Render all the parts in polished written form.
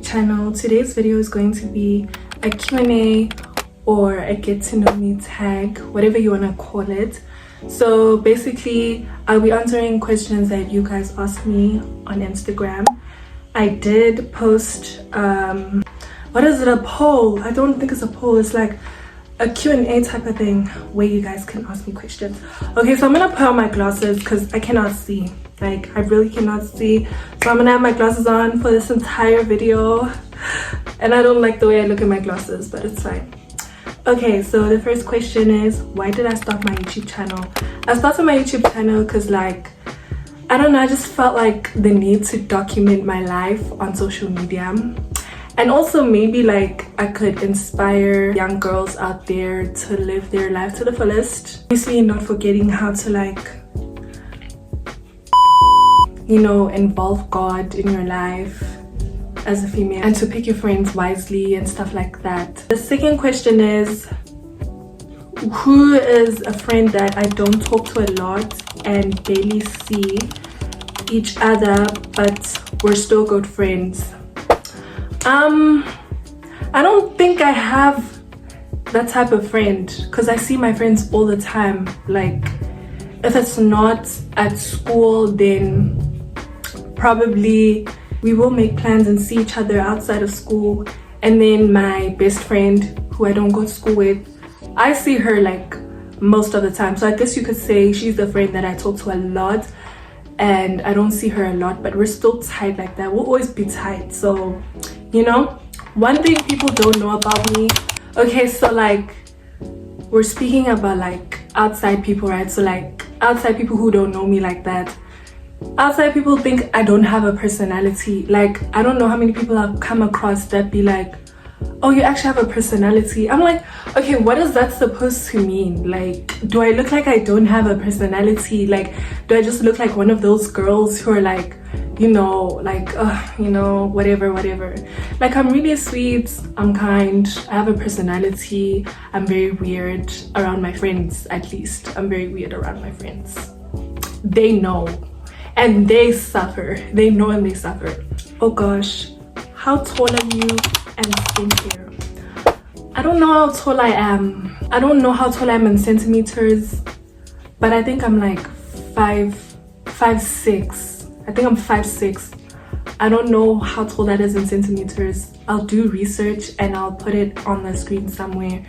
channel. Today's video is going to be a Q&A or a get to know me tag, whatever you want to call it. So basically I'll be answering questions that you guys asked me on Instagram. I did post what is it, a poll? I don't think it's a poll, it's like a Q&A type of thing where you guys can ask me questions. Okay, so I'm gonna put on my glasses because I cannot see, like I really cannot see, so I'm gonna have my glasses on for this entire video, and I don't like the way I look at my glasses, but it's fine. Okay, so the first question is, why did I start my YouTube channel? I started my YouTube channel because, like, I don't know, I just felt like the need to document my life on social media. And also maybe like I could inspire young girls out there to live their life to the fullest. Obviously not forgetting how to, like, you know, involve God in your life as a female and to pick your friends wisely and stuff like that. The second question is, who is a friend that I don't talk to a lot and barely see each other but we're still good friends? I don't think I have that type of friend because I see my friends all the time. Like, if it's not at school, then probably we will make plans and see each other outside of school. And then my best friend, who I don't go to school with, I see her like most of the time. So I guess you could say she's the friend that I talk to a lot and I don't see her a lot, but we're still tight like that. We'll always be tight. So, you know, one thing people don't know about me, okay, so like we're speaking about like outside people, right? So like outside people who don't know me like that, outside people think I don't have a personality. Like, I don't know how many people I've come across that be like, oh, you actually have a personality. I'm like, okay, what is that supposed to mean? Like, do I look like I don't have a personality? Like, do I just look like one of those girls who are like, you know, like, you know, whatever. Like, I'm really sweet, I'm kind, I have a personality, I'm very weird around my friends. At least I'm very weird around my friends. They know and they suffer. They know and they suffer. Oh gosh, how tall are you and skincare? I don't know how tall I am. I don't know how tall I am in centimeters, but I think I'm like 5'6". I think I'm 5'6". I don't know how tall that is in centimeters. I'll do research and I'll put it on the screen somewhere,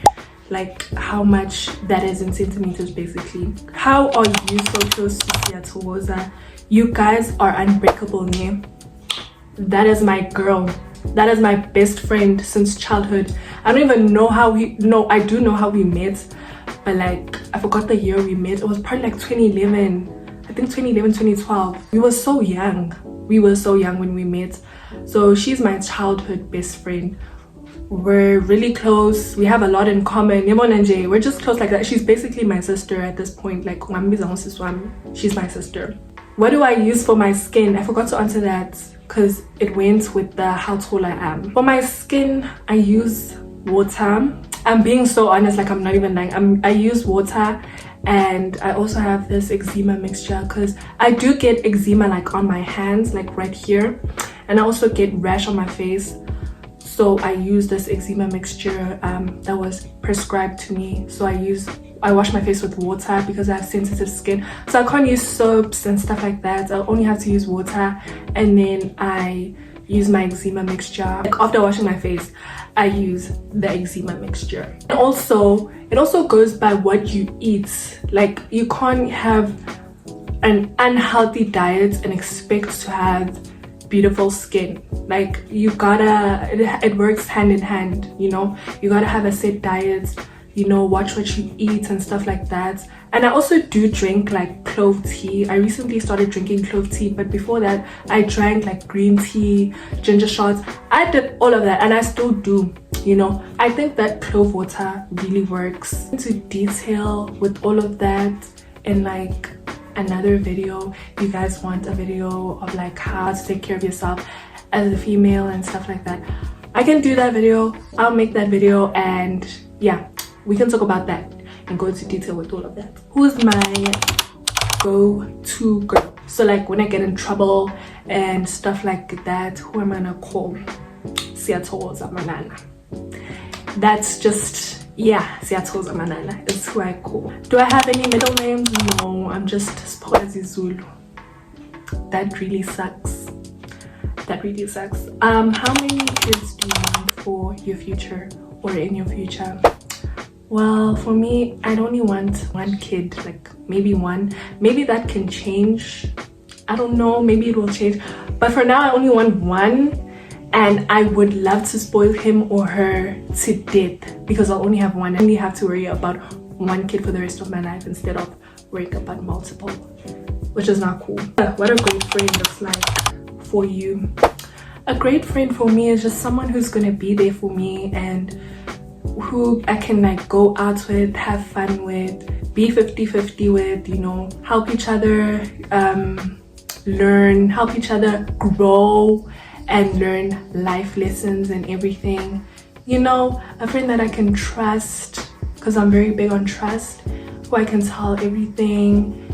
like how much that is in centimeters basically. How are you so close to Siyathokoza? You guys are unbreakable, ne? That is my girl. That is my best friend since childhood. I don't even know how I do know how we met, but like I forgot the year we met. It was probably like 2011. I think 2011, 2012. We were so young. We were so young when we met. So she's my childhood best friend. We're really close. We have a lot in common. We're just close like that. She's basically my sister at this point. Like, she's my sister. What do I use for my skin? I forgot to answer that because it went with the how tall I am. For my skin, I use water. I'm being so honest, like I'm not even lying. I use water, and I also have this eczema mixture because I do get eczema like on my hands, like right here, and I also get rash on my face. So I use this eczema mixture that was prescribed to me. So I wash my face with water because I have sensitive skin, so I can't use soaps and stuff like that. I only have to use water, and then I use my eczema mixture. Like after washing my face, I use the eczema mixture. And also, it also goes by what you eat. Like, you can't have an unhealthy diet and expect to have beautiful skin. Like, you gotta, it works hand in hand, you know. You gotta have a set diet, you know, watch what you eat and stuff like that. And I also do drink like clove tea. I recently started drinking clove tea, but before that I drank like green tea, ginger shots. I did all of that and I still do, you know. I think that clove water really works. Into detail with all of that in like another video. If you guys want a video of like how to take care of yourself as a female and stuff like that, I can do that video. I'll make that video, and yeah, we can talk about that and go into detail with all of that. Who's my go-to girl? So like when I get in trouble and stuff like that, who am I gonna call? Siyathokoza Manana. That's just, yeah, Siyathokoza Manana. It's who I call. Do I have any middle names? No, I'm just Siphokazi Zulu. That really sucks. That really sucks. How many kids do you want for your future or in your future? Well, for me, I'd only want one kid, like maybe one. Maybe that can change. I don't know, maybe it will change. But for now, I only want one. And I would love to spoil him or her to death because I'll only have one. I only have to worry about one kid for the rest of my life instead of worrying about multiple, which is not cool. What a great friend looks like for you. A great friend for me is just someone who's gonna be there for me and who I can like go out with, have fun with, be 50-50 with, you know, help each other learn, help each other grow and learn life lessons and everything. You know, a friend that I can trust because I'm very big on trust, who I can tell everything.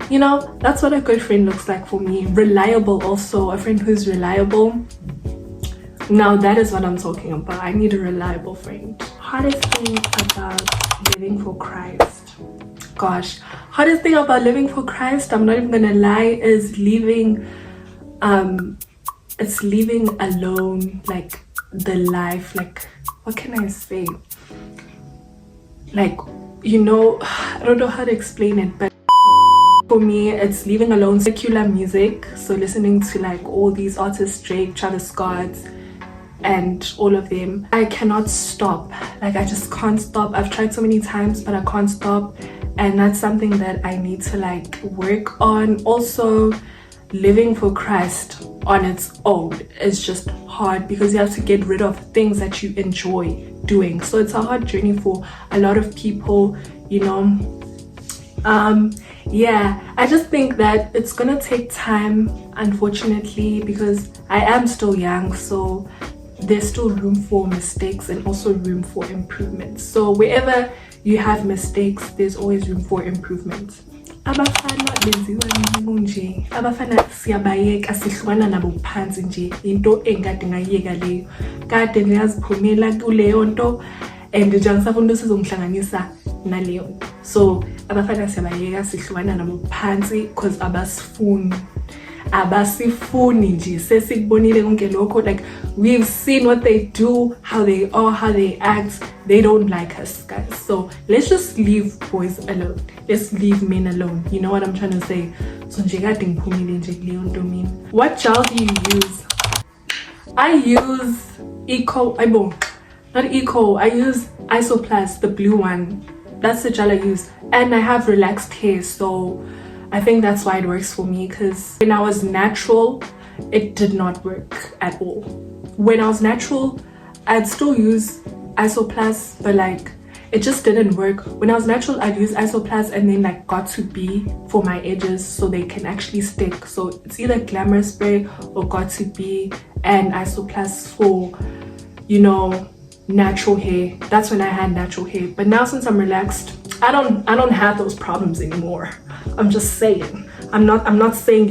You know, that's what a good friend looks like for me. Reliable also, a friend who's reliable. Now that is what I'm talking about. I need a reliable friend. Hardest thing about living for Christ. Gosh, hardest thing about living for Christ, I'm not even gonna lie, is leaving it's leaving alone, like the life, like what can I say, like, you know, I don't know how to explain it, but for me it's leaving alone secular music, so listening to like all these artists, Drake, Travis Scott and all of them. I cannot stop, like I just can't stop. I've tried so many times but I can't stop, and that's something that I need to like work on. Also, living for Christ on its own is just hard because you have to get rid of things that you enjoy doing, so it's a hard journey for a lot of people, you know. Yeah, I just think that it's gonna take time, unfortunately, because I am still young, so there's still room for mistakes and also room for improvement. So wherever you have mistakes, there's always room for improvement. Abafana benziwa nje, abafana siyabayeka sihlukana nabo phansi nje, into engade ngayeka leyo kade ngiyaziphumela kuleyo nto and nje ngisafuna sizongihlanganisa naleyo nto. So abafana siyabayeka sihlukana nabo phansi because abasifuni nje, sesikubonile konke lokho, like we've seen what they do, how they are, how they act. They don't like us, guys. So let's just leave boys alone, let's leave men alone, you know what I'm trying to say. So nje kade ngiphumile nje kuleyo nto mina. What gel do you use? I use I use Isoplast, the blue one. That's the gel I use, and I have relaxed hair, so I think that's why it works for me, because when I was natural, it did not work at all. When I was natural, I'd still use Isoplast, but like it just didn't work. When I was natural, I'd use Isoplast and then like got to be for my edges so they can actually stick. So it's either Glamour Spray or got to be and Isoplast for, you know, natural hair. That's when I had natural hair. But now since I'm relaxed, I don't have those problems anymore. I'm just saying. I'm not saying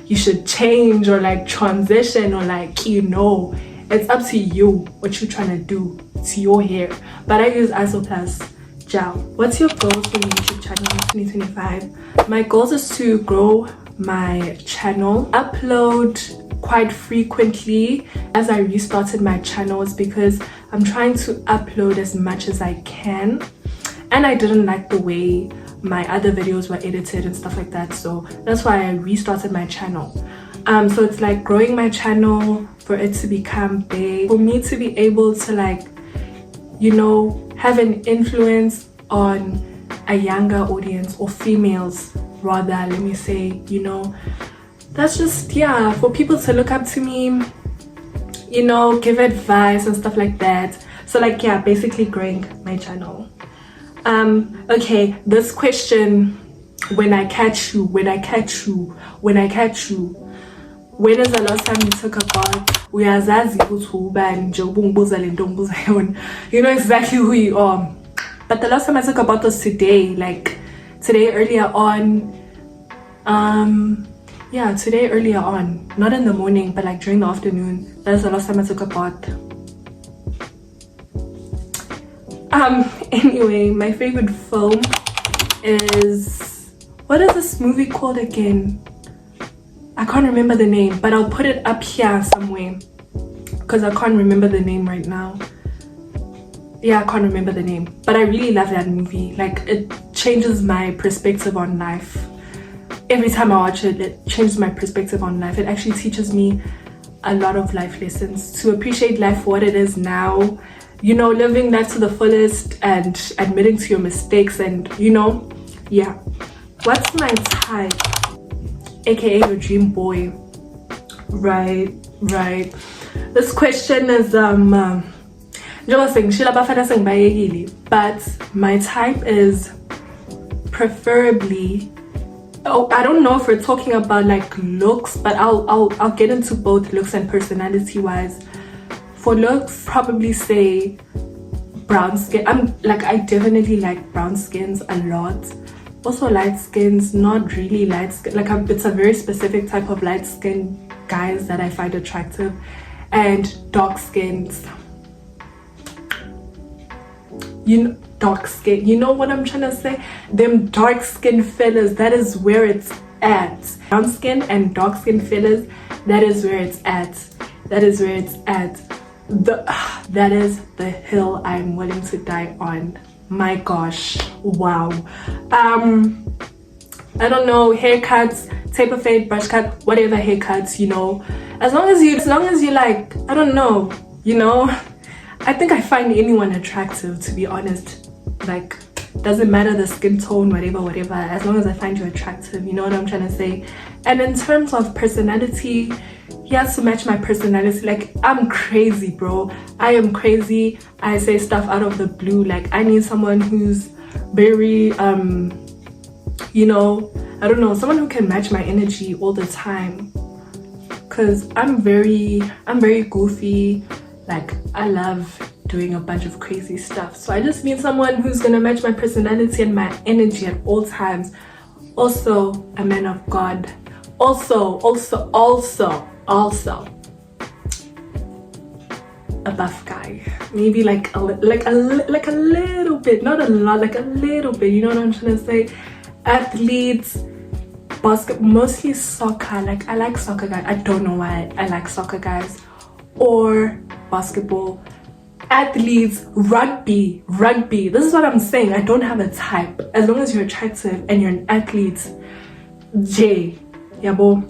you should change or like transition or like, you know, it's up to you what you're trying to do to your hair. But I use Isoplast gel. What's your goals for your YouTube channel in 2025? My goals is to grow my channel, upload quite frequently. As I restarted my channels, because I'm trying to upload as much as I can, and I didn't like the way my other videos were edited and stuff like that, so that's why I restarted my channel. So it's like growing my channel for it to become big, for me to be able to like, you know, have an influence on a younger audience, or females rather, let me say, you know. That's just, yeah, for people to look up to me, you know, give advice and stuff like that. So like, yeah, basically growing my channel. Okay, this question, when I catch you, when is the last time you took a bath? You know exactly who you are. But the last time I took a bath was today, like today earlier on. Yeah, today earlier on, not in the morning but like during the afternoon. That's the last time I took a bath. Anyway, my favorite film is, what is this movie called again? I can't remember the name, but I'll put it up here somewhere because I can't remember the name right now. Yeah, I can't remember the name, but I really love that movie. Like, it changes my perspective on life. Every time I watch it, it changes my perspective on life. It actually teaches me a lot of life lessons, to appreciate life for what it is now, you know, living life to the fullest and admitting to your mistakes, and you know, yeah. What's my type, aka your dream boy? Right. This question is but my type is preferably, I don't know if we're talking about like looks, but I'll get into both looks and personality wise. For looks, probably say brown skin. I definitely like brown skins a lot. Also light skins, not really light skin, it's a very specific type of light skin guys that I find attractive, and dark skins. You know, dark skin, you know what I'm trying to say? Them dark skin fellas, that is where it's at. Brown skin and dark skin fellas, that is where it's at. That is where it's at. That is the hill I'm willing to die on. My gosh, wow. I don't know, haircuts, taper fade, brush cut, whatever haircuts, you know, as long as you like, I don't know, you know, I think I find anyone attractive, to be honest. Like, doesn't matter the skin tone, whatever, as long as I find you attractive, you know what I'm trying to say. And in terms of personality, he has to match my personality. Like, I'm crazy, bro. I am crazy. I say stuff out of the blue. Like, I need someone who's very you know, I don't know, someone who can match my energy all the time, because I'm very goofy. Like, I love doing a bunch of crazy stuff, so I just need someone who's gonna match my personality and my energy at all times. Also a man of God, also a buff guy, maybe like a little bit, not a lot, like a little bit, you know what I'm trying to say. Athletes, basket, mostly soccer. Like, I like soccer guys. I don't know why I like soccer guys. Or basketball. Athletes, rugby. This is what I'm saying. I don't have a type. As long as you're attractive and you're an athlete, yabo,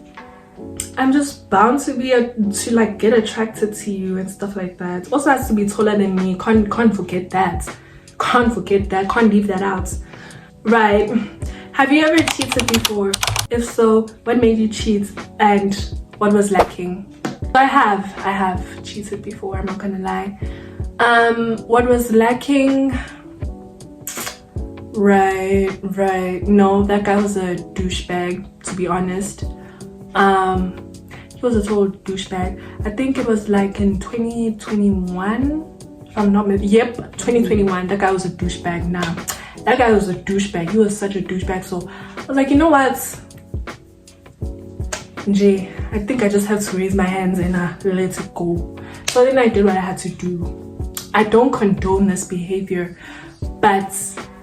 I'm just bound to like get attracted to you and stuff like that. Also has to be taller than me. Can't forget that. Can't leave that out. Right. Have you ever cheated before? If so, what made you cheat and what was lacking? I have cheated before, I'm not gonna lie. What was lacking? Right. No, that guy was a douchebag, to be honest. He was a total douchebag. I think it was like in 2021, if I'm not mistaken. Yep, 2021. That guy was a douchebag. Nah, that guy was a douchebag. He was such a douchebag. So I was like, you know what, Jay, I think I just have to raise my hands and let it go. So then I did what I had to do. I don't condone this behavior, but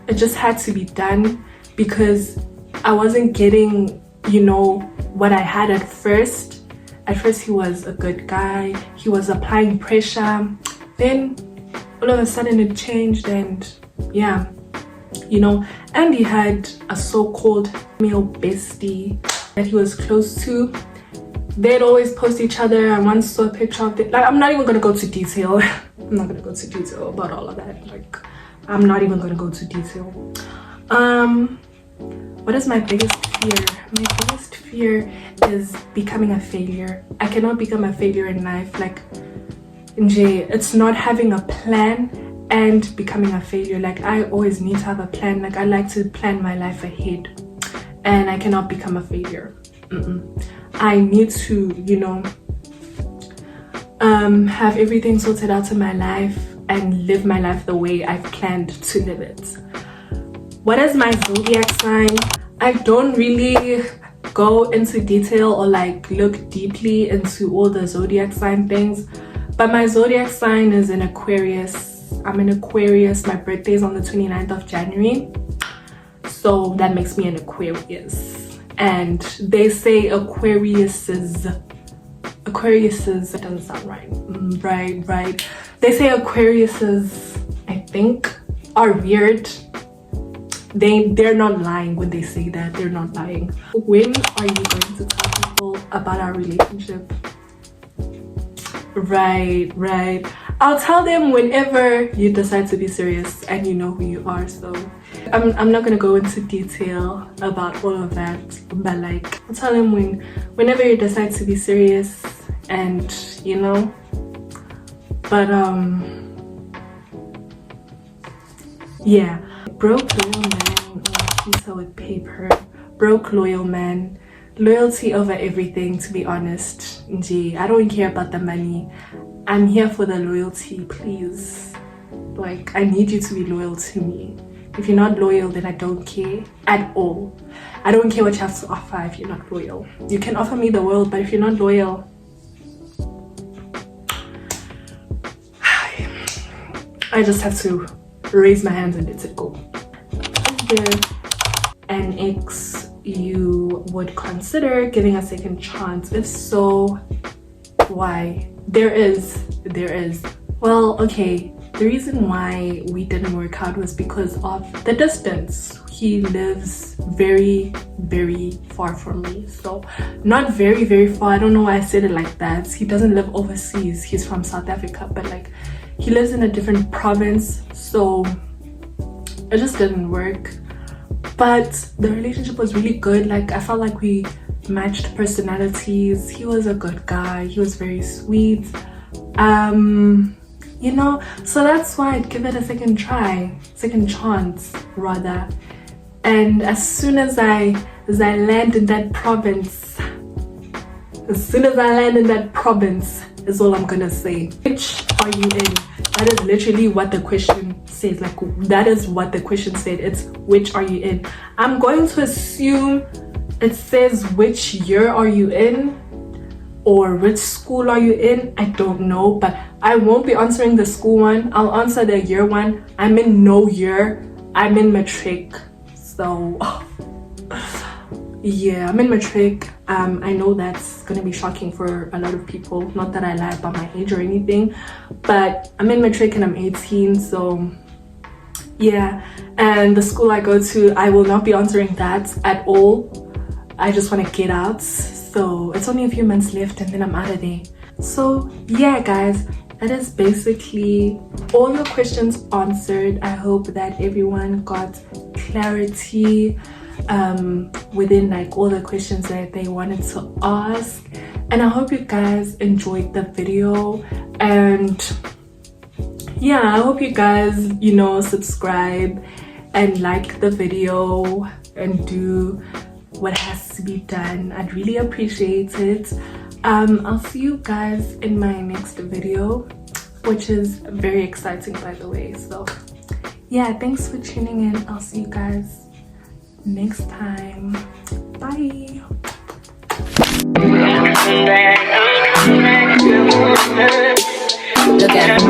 it just had to be done because I wasn't getting, you know, what I had at first. At first he was a good guy, he was applying pressure, then all of a sudden it changed, and yeah, you know. And he had a so-called male bestie that he was close to. They'd always post each other. I once saw a picture of it. Like, I'm not even gonna go to detail. I'm not gonna go to detail about all of that. Like, I'm not even gonna go to detail. What is my biggest fear? My biggest fear is becoming a failure. I cannot become a failure in life. Like, it's not having a plan and becoming a failure. Like, I always need to have a plan. Like, I like to plan my life ahead, and I cannot become a failure. I need to, you know, have everything sorted out in my life and live my life the way I've planned to live it. What is my zodiac sign? I don't really go into detail or like look deeply into all the zodiac sign things, but my zodiac sign is an Aquarius. I'm an Aquarius. My birthday is on the 29th of January, so that makes me an Aquarius. And they say Aquariuses, it doesn't sound right. Right. They say Aquariuses, I think, are weird. They're not lying when they say that. They're not lying. When are you going to tell people about our relationship? Right. I'll tell them whenever you decide to be serious and you know who you are. So I'm not gonna go into detail about all of that, but like, I'll tell them whenever you decide to be serious, and you know. But yeah, broke loyal man, pizza with paper. Broke loyal man, loyalty over everything, to be honest. Gee, I don't care about the money. I'm here for the loyalty, please. Like, I need you to be loyal to me. If you're not loyal, then I don't care at all. I don't care what you have to offer if you're not loyal. You can offer me the world, but if you're not loyal, I just have to raise my hands and let it go. Is there an ex you would consider giving a second chance? If so, why? There is. Well, okay, the reason why we didn't work out was because of the distance. He lives very, very far from me. So not very, very far. I don't know why I said it like that. He doesn't live overseas. He's from South Africa, but like, he lives in a different province, so it just didn't work. But the relationship was really good. Like, I felt like we matched personalities. He was a good guy. He was very sweet. You know, so that's why I'd give it a second chance rather. And as soon as I land in that province, is all I'm gonna say. Which are you in? That is literally what the question says. Like, that is what the question said. It's which are you in? I'm going to assume it says which year are you in, or which school are you in. I don't know, but I won't be answering the school one. I'll answer the year one. I'm in no year. I'm in matric. So yeah, I'm in matric. I know that's gonna be shocking for a lot of people. Not that I lie about my age or anything, but I'm in matric and I'm 18. So yeah, and the school I go to, I will not be answering that at all. I just want to get out. So it's only a few months left and then I'm out of there. So yeah, guys, that is basically all your questions answered. I hope that everyone got clarity within like all the questions that they wanted to ask, and I hope you guys enjoyed the video. And yeah, I hope you guys, you know, subscribe and like the video and do what has to be done. I'd really appreciate it. I'll see you guys in my next video, which is very exciting, by the way. So yeah, thanks for tuning in. I'll see you guys next time. Bye. Look at